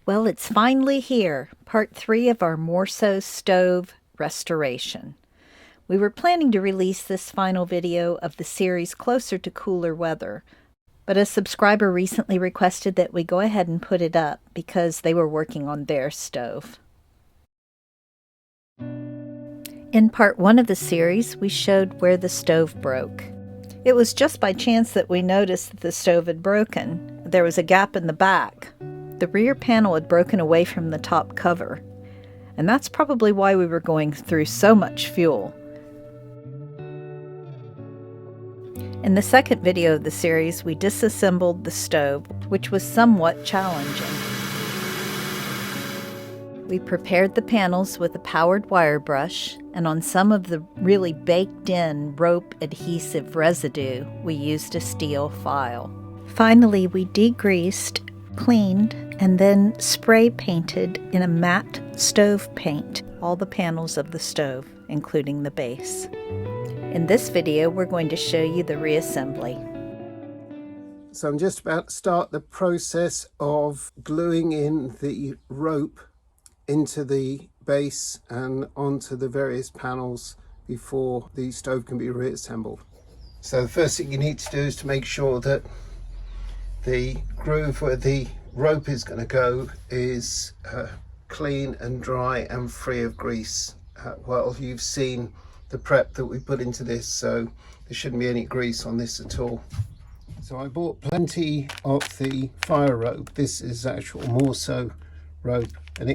Well, it's finally here, part 3 of our Morso Stove restoration. We were planning to release this final video of the series closer to cooler weather, but a subscriber recently requested that we go ahead and put it up because they were working on their stove. In part 1 of the series, we showed where the stove broke. It was just by chance that we noticed that the stove had broken. There was a gap in the back. The rear panel had broken away from the top cover, and that's probably why we were going through so much fuel. In the second video of the series, we disassembled the stove, which was somewhat challenging. We prepared the panels with a powered wire brush, and on some of the really baked-in rope adhesive residue, we used a steel file. Finally, we degreased, cleaned, and then spray painted in a matte stove paint all the panels of the stove, including the base. In this video, we're going to show you the reassembly. So I'm just about to start the process of gluing in the rope into the base and onto the various panels before the stove can be reassembled. So the first thing you need to do is to make sure that the groove where the rope is going to go is clean and dry and free of grease. Well, you've seen the prep that we put into this, so there shouldn't be any grease on this at all. So I bought plenty of the fire rope. This is actual Morso rope, and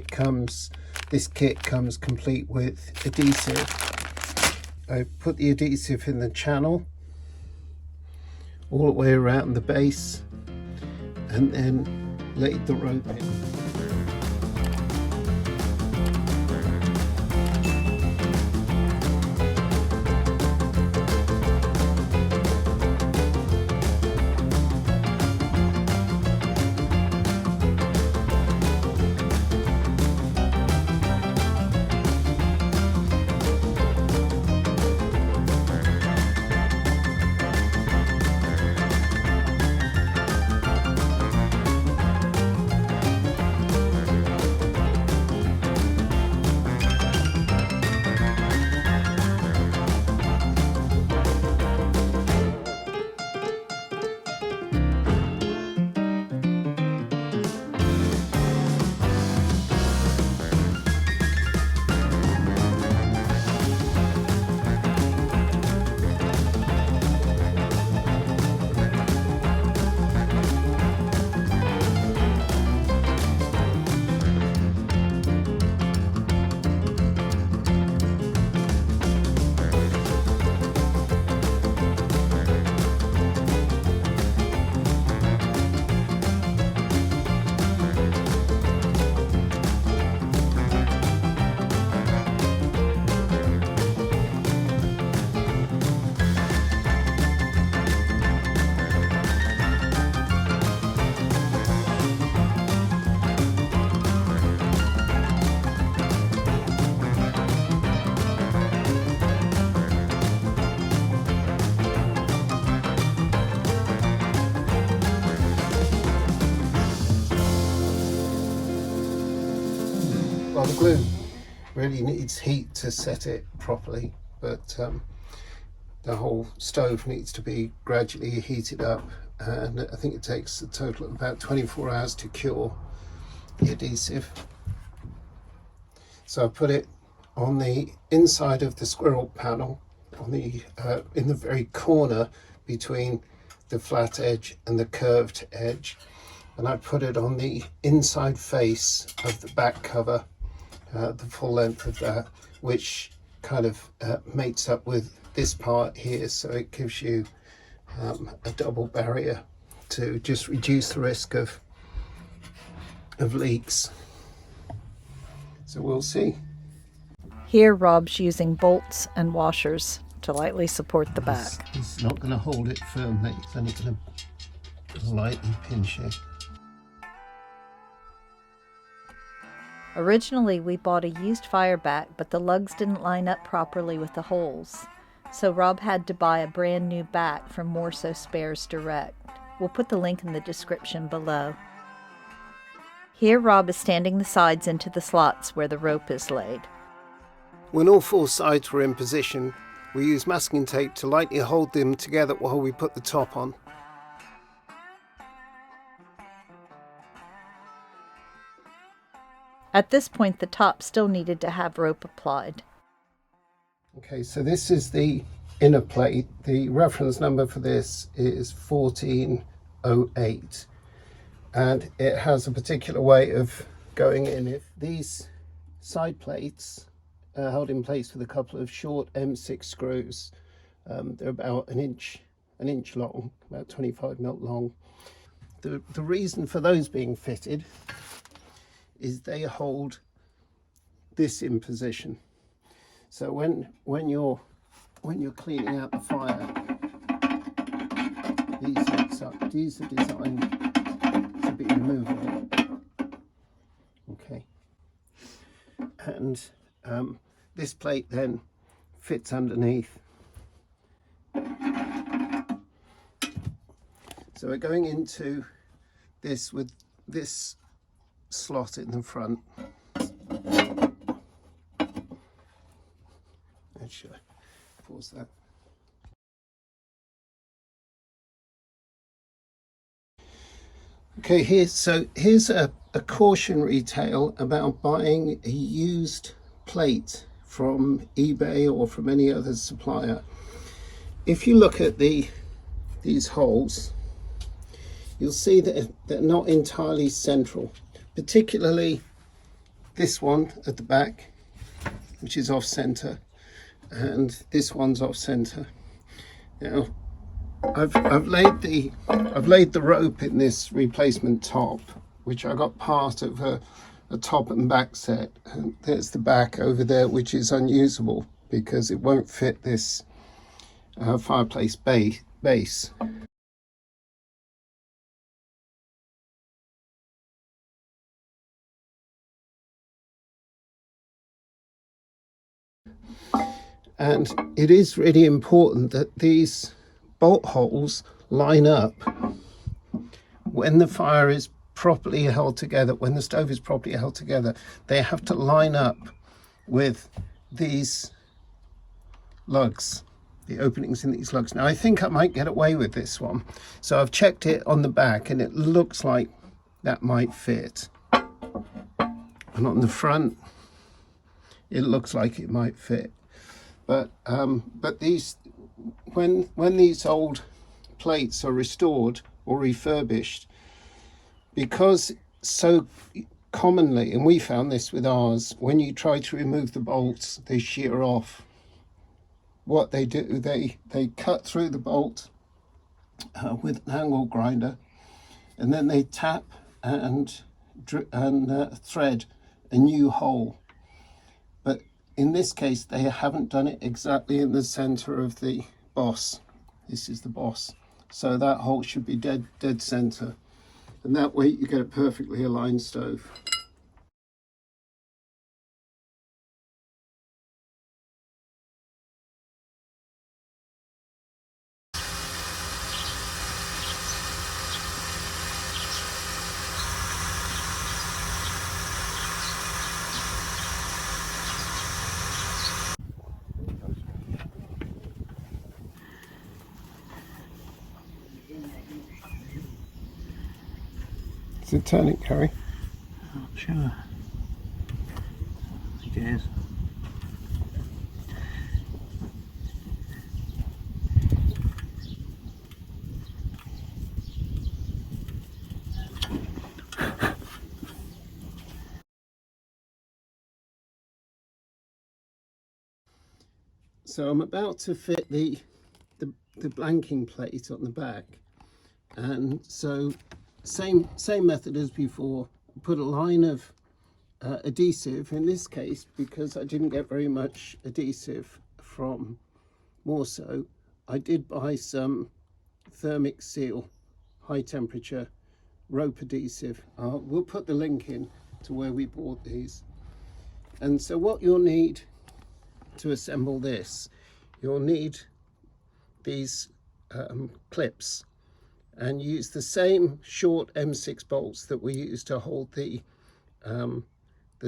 this kit comes complete with adhesive. I put the adhesive in the channel all the way around the base and then laid the rope in. Well, the glue really needs heat to set it properly, but the whole stove needs to be gradually heated up, and I think it takes a total of about 24 hours to cure the adhesive. So I put it on the inside of the Squirrel panel, on the in the very corner between the flat edge and the curved edge, and I put it on the inside face of the back cover, the full length of that, which kind of mates up with this part here, so it gives you a double barrier to just reduce the risk of leaks. So we'll see. Here, Rob's using bolts and washers to lightly support the back. It's not going to hold it firmly, it's only going to lightly pinch it. Originally, we bought a used fire back, but the lugs didn't line up properly with the holes, so Rob had to buy a brand new back from Morso Spares Direct. We'll put the link in the description below. Here Rob is standing the sides into the slots where the rope is laid. When all 4 sides were in position, we used masking tape to lightly hold them together while we put the top on. At this point, the top still needed to have rope applied. Okay, so this is the inner plate. The reference number for this is 1408, and it has a particular way of going in. If these side plates are held in place with a couple of short M6 screws, they're about an inch long, about 25mm long. The reason for those being fitted is they hold this in position. So when you're cleaning out the fire, these are designed to be removable. Okay, and this plate then fits underneath. So we're going into this with this slot in the front. Should I pause that? Okay, here's a cautionary tale about buying a used plate from eBay or from any other supplier. If you look at these holes, you'll see that they're not entirely central, particularly this one at the back, which is off center, and this one's off center. Now I've laid the rope in this replacement top, which I got part of a top and back set, and there's the back over there, which is unusable because it won't fit this fireplace base. And it is really important that these bolt holes line up when the fire is properly held together, when the stove is properly held together. They have to line up with these lugs, the openings in these lugs. Now I think I might get away with this one, so I've checked it on the back and it looks like that might fit, and on the front it looks like it might fit. But these, when these old plates are restored or refurbished, because so commonly, and we found this with ours, when you try to remove the bolts, they shear off. What they do, they cut through the bolt with an angle grinder, and then they tap and thread a new hole. But in this case, they haven't done it exactly in the center of the boss. This is the boss. So that hole should be dead center. And that way you get a perfectly aligned stove. Is it turning, Harry? Not sure. I think it is. So I'm about to fit the blanking plate on the back, and so same method as before. Put a line of adhesive. In this case, because I didn't get very much adhesive from Morso, I did buy some thermic seal high temperature rope adhesive. We'll put the link in to where we bought these. And so what you'll need to assemble this, you'll need these clips, and use the same short M6 bolts that we use to hold the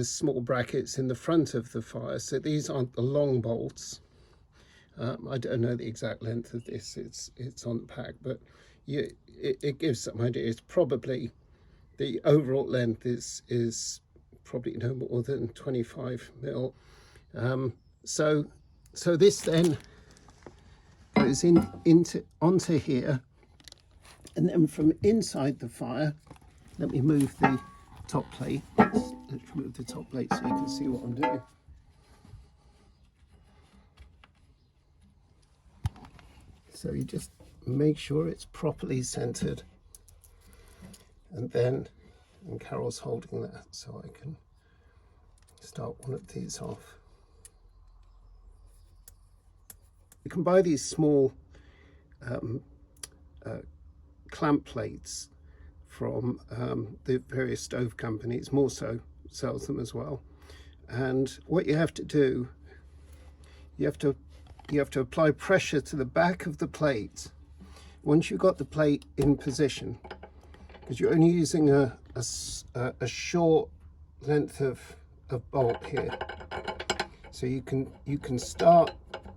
small brackets in the front of the fire. So these aren't the long bolts. I don't know the exact length of this, it's on the pack, but it gives some idea. It's probably, the overall length is probably no more than 25 mil. So this then goes onto here, and then from inside the fire, let me move the top plate. Let's remove the top plate so you can see what I'm doing. So you just make sure it's properly centered, and Carol's holding that so I can start one of these off. You can buy these small clamp plates from the various stove companies. Morso sells them as well. And what you have to do, you have to apply pressure to the back of the plate. Once you've got the plate in position, because you're only using a short length of bolt here, so you can start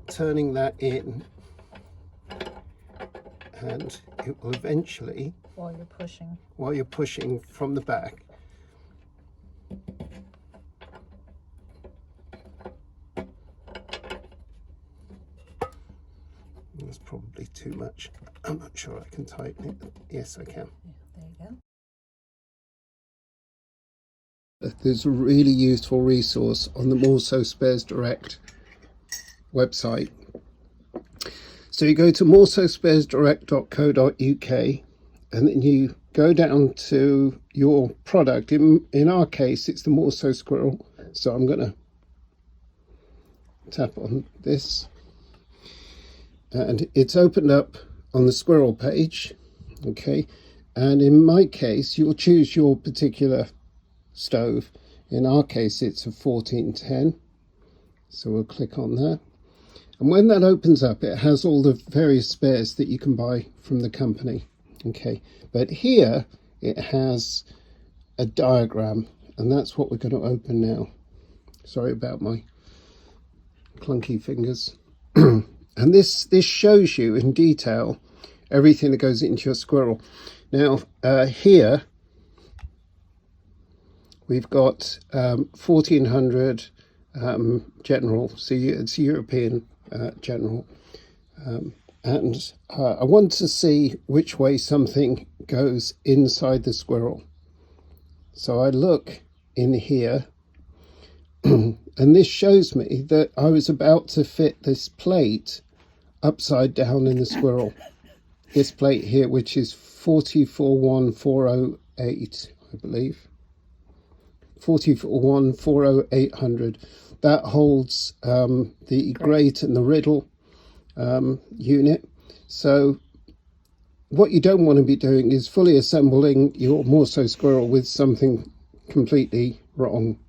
turning that in, and it will eventually, while you're pushing from the back, that's probably too much. I'm not sure I can tighten it. Yes, I can. Yeah, there you go. There's a really useful resource on the Morso Spares Direct website. So you go to morsosparesdirect.co.uk, and then you go down to your product. In our case, it's the Morso Squirrel. So I'm going to tap on this, and it's opened up on the Squirrel page. Okay, and in my case, you'll choose your particular stove. In our case, it's a 1410, so we'll click on that, and when that opens up, it has all the various spares that you can buy from the company. Okay, but here it has a diagram, and that's what we're going to open now. Sorry about my clunky fingers. And this shows you in detail everything that goes into your Squirrel. Now here we've got 1400 general, so it's European general, and I want to see which way something goes inside the Squirrel. So I look in here, and this shows me that I was about to fit this plate upside down in the Squirrel. This plate here, which is 441408, I believe. 44140800. That holds the grate and the riddle unit. So what you don't want to be doing is fully assembling your Morso Squirrel with something completely wrong.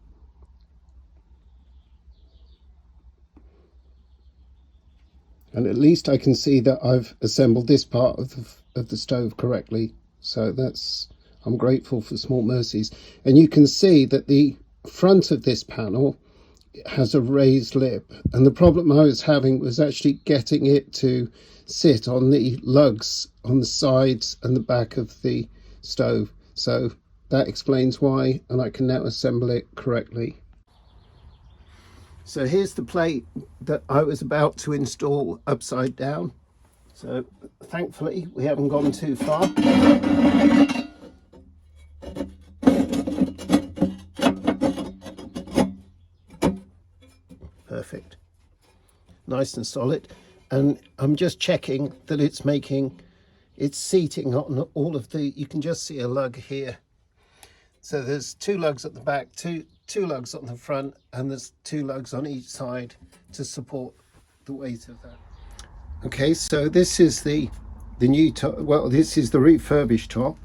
And at least I can see that I've assembled this part of the stove correctly. So I'm grateful for small mercies. And you can see that the front of this panel has a raised lip, and the problem I was having was actually getting it to sit on the lugs on the sides and the back of the stove. So that explains why, and I can now assemble it correctly. So here's the plate that I was about to install upside down. So thankfully we haven't gone too far. Perfect. Nice and solid. And I'm just checking that it's seating on all of the, you can just see a lug here. So there's two lugs at the back, two lugs on the front, and there's two lugs on each side to support the weight of that. Okay, so this is the new top. Well, this is the refurbished top,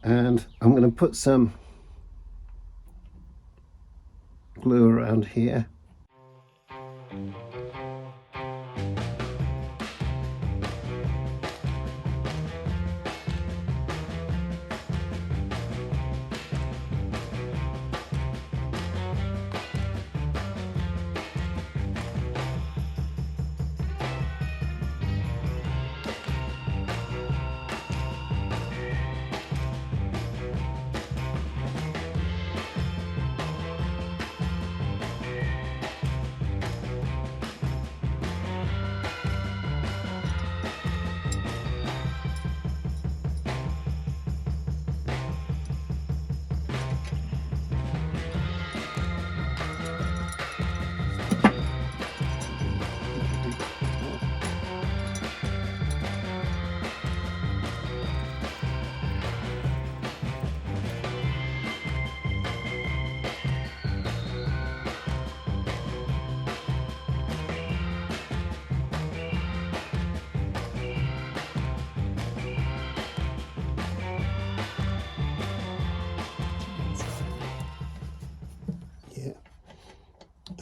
and I'm going to put some glue around here.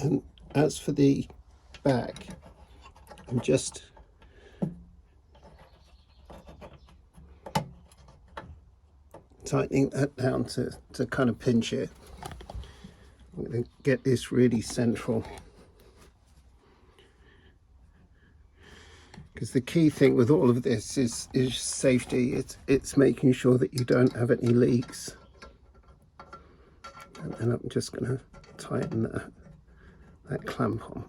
And as for the back, I'm just tightening that down to kind of pinch it. I'm going to get this really central, because the key thing with all of this is safety. It's making sure that you don't have any leaks. And I'm just going to tighten that clamp on,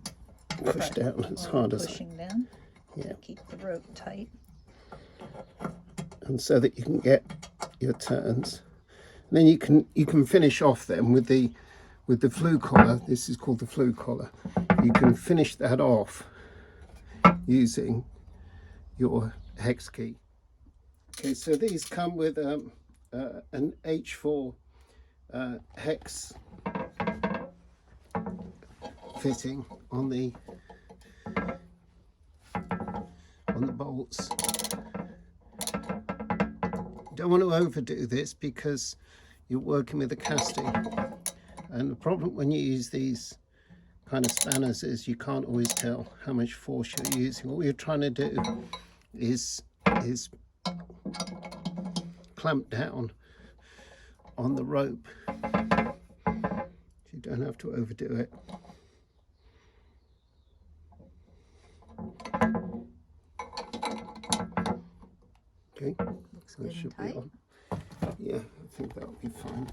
push down as hard as pushing down. Yeah. Keep the rope tight. And so that you can get your turns. And then you can finish off then with the Flue Collar. This is called the Flue Collar. You can finish that off using your hex key. Okay, so these come with an H4 hex fitting on the bolts. You don't want to overdo this because you're working with a casting, and the problem when you use these kind of spanners is you can't always tell how much force you're using. What you're trying to do is clamp down on the rope. You don't have to overdo it. Okay, so it should be on. Yeah, I think that'll be fine.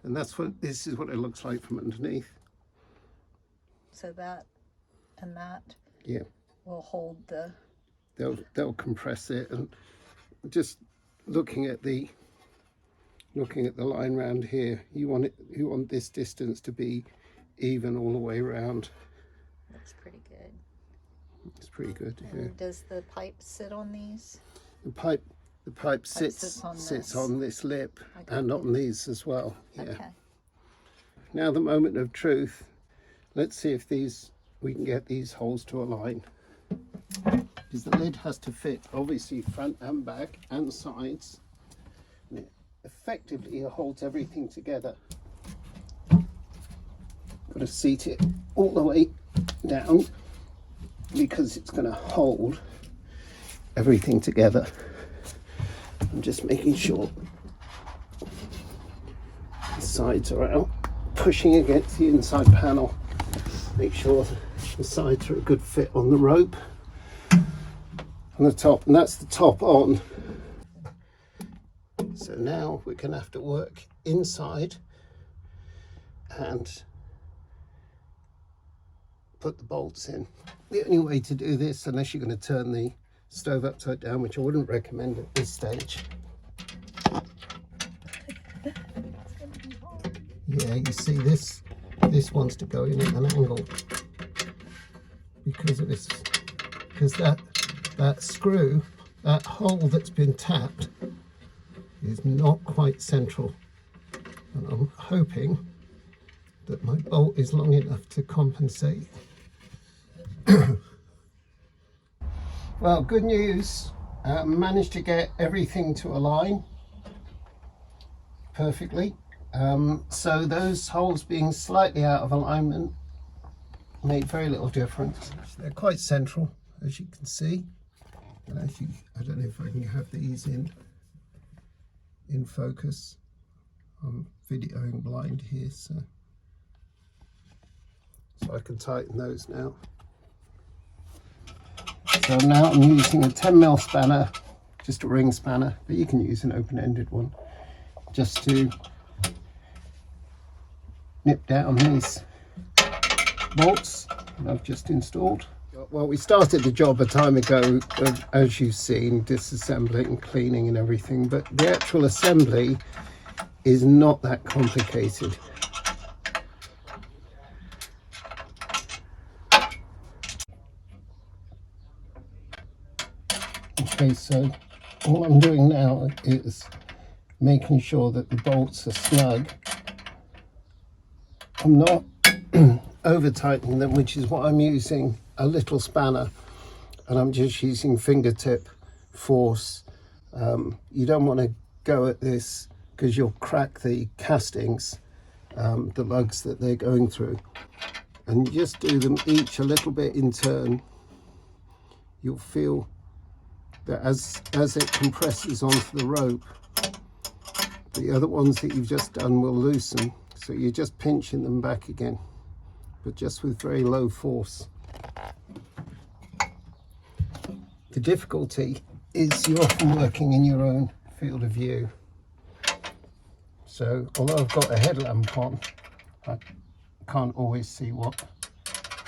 And this is what it looks like from underneath. So that and that, yeah, will hold the. They'll compress it. And just looking at the line round here, you want this distance to be even all the way around. That's pretty good. It's pretty good. And yeah. Does the pipe sit on these? The pipe sits on this lip and on these as well. Yeah. Okay. Now the moment of truth. Let's see if we can get these holes to align. Because the lid has to fit obviously front and back and sides. And it effectively holds everything together. Got to seat it all the way down because it's going to hold everything together. I'm just making sure the sides are out, pushing against the inside panel. Make sure the sides are a good fit on the rope on the top, and that's the top on. So now we're going to have to work inside and put the bolts in. The only way to do this, unless you're going to turn the stove upside down, which I wouldn't recommend at this stage. Yeah, you see this wants to go in at an angle because of this, because that screw, that hole that's been tapped is not quite central, and I'm hoping that my bolt is long enough to compensate. Well, good news, managed to get everything to align perfectly. So those holes being slightly out of alignment made very little difference. They're quite central, as you can see. And actually, I don't know if I can have these in focus. I'm videoing blind here, so I can tighten those now. So now I'm using a 10mm spanner, just a ring spanner, but you can use an open-ended one, just to nip down these bolts that I've just installed. Well, we started the job a time ago, as you've seen, disassembling, cleaning and everything, but the actual assembly is not that complicated. Okay, so all I'm doing now is making sure that the bolts are snug. I'm not over tightening them, which is why I'm using a little spanner, and I'm just using fingertip force. You don't want to go at this because you'll crack the castings, the lugs that they're going through. and you just do them each a little bit in turn, you'll feel that as it compresses onto the rope, the other ones that you've just done will loosen. So you're just pinching them back again, but just with very low force. The difficulty is you're often working in your own field of view. So although I've got a headlamp on, I can't always see what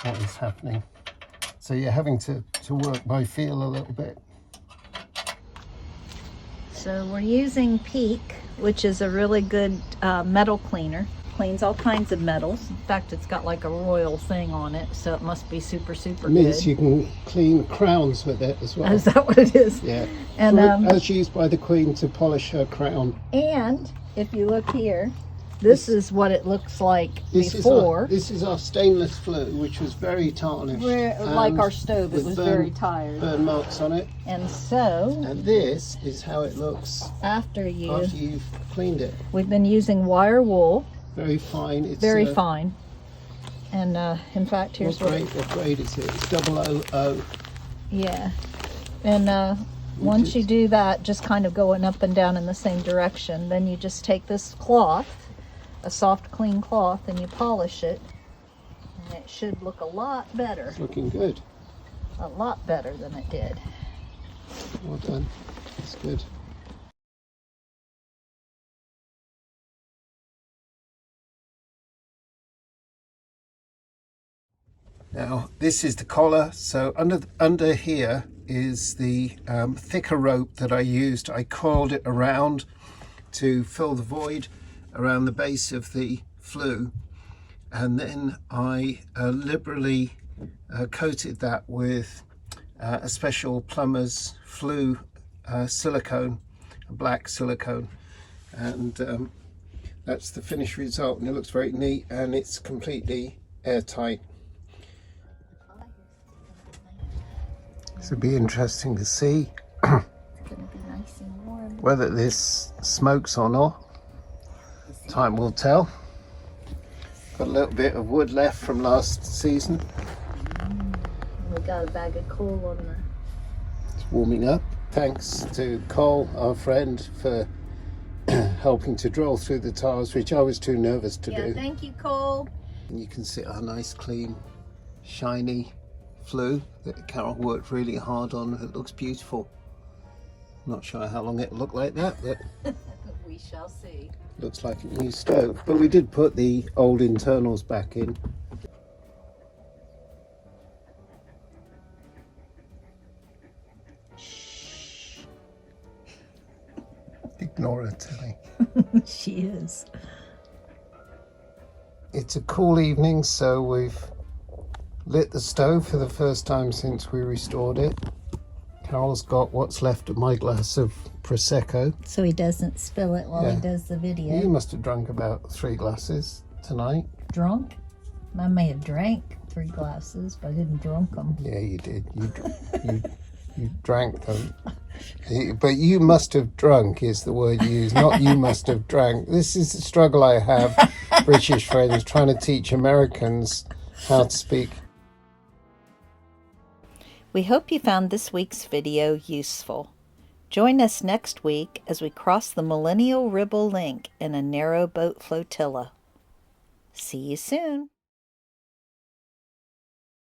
is happening. So you're having to work by feel a little bit. So we're using Peak, which is a really good metal cleaner. Cleans all kinds of metals. In fact, it's got like a royal thing on it, so it must be super It means good. you can clean crowns with it as well. Is that what it is? Yeah. And as used by the Queen to polish her crown. And if you look here, this is what it looks like before. This is our stainless flue, which was very tarnished. Like our stove, it was very tired. Burn marks on it. And so... And this is how it looks after you've cleaned it. We've been using wire wool. Very fine. It's very fine. And in fact, here's what grade is it? It's 000. Yeah. And once you do that, just kind of going up and down in the same direction, then you just take this cloth, a soft clean cloth, and you polish it, and it should look a lot better. It's looking good. A lot better than it did. Well done. It's good. Now this is the collar. So under here is the thicker rope that I used. I coiled it around to fill the void around the base of the flue, and then I liberally coated that with a special Plumbers flue silicone, a black silicone, and that's the finished result, and it looks very neat and it's completely airtight. So it'll be interesting to see whether this smokes or not. Time will tell. Got a little bit of wood left from last season. We got a bag of coal on there. It's warming up. Thanks to Cole, our friend, for helping to drill through the tiles, which I was too nervous to do. Thank you, Cole. And you can see our nice, clean, shiny flue that Carol worked really hard on. It looks beautiful. Not sure how long it'll look like that, but we shall see. Looks like a new stove. But we did put the old internals back in. Shh. Ignore her, Tilly. She is. It's a cool evening, so we've lit the stove for the first time since we restored it. Carol's got what's left of my glass of Prosecco. So he doesn't spill it while he does the video. You must have drunk about 3 glasses tonight. Drunk? I may have drank 3 glasses, but I didn't drunk them. Yeah, you did. You drank them. But you must have drunk is the word you use, not you must have drank. This is the struggle I have, British friends, trying to teach Americans how to speak. We hope you found this week's video useful. Join us next week as we cross the Millennial Ribble Link in a narrowboat flotilla. See you soon.